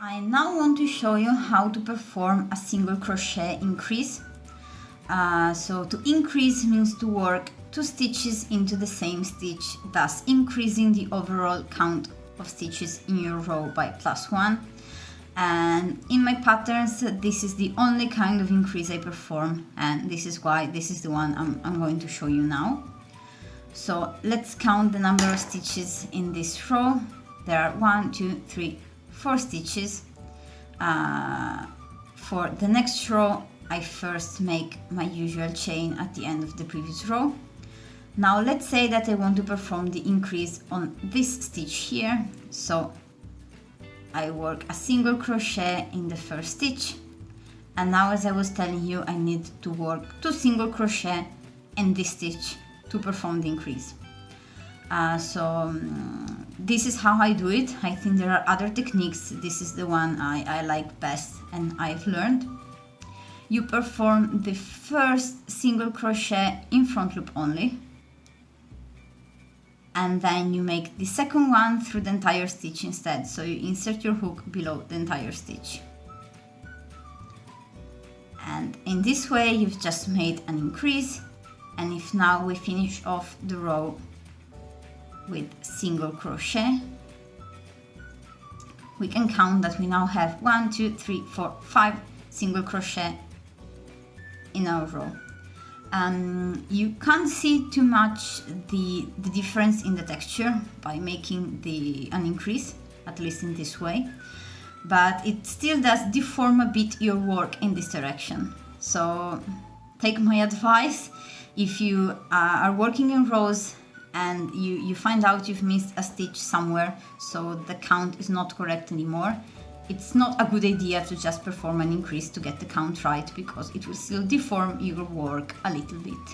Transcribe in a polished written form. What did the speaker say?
I now want to show you how to perform a single crochet increase. So to increase means to work 2 stitches into the same stitch, thus increasing the overall count of stitches in your row by +1. And in my patterns, this is the only kind of increase I perform, and this is why this is the one I'm going to show you now. So let's count the number of stitches in this row. There are 1, 2, 3, 4 stitches. For the next row, I first make my usual chain at the end of the previous row. Now let's say that I want to perform the increase on this stitch here. So I work a single crochet in the first stitch, and now, as I was telling you, I need to work 2 single crochet in this stitch to perform the increase. This is how I do it. I think there are other techniques. This is the one I like best and I've learned. You perform the first single crochet in front loop only, and then you make the second one through the entire stitch instead. So you insert your hook below the entire stitch. And in this way you've just made an increase. And if now we finish off the row with single crochet, we can count that we now have 1, 2, 3, 4, 5 single crochet in our row. You can't see too much the difference in the texture by making an increase, at least in this way, but it still does deform a bit your work in this direction. So take my advice. If you are working in rows and you find out you've missed a stitch somewhere, so the count is not correct anymore, it's not a good idea to just perform an increase to get the count right, because it will still deform your work a little bit.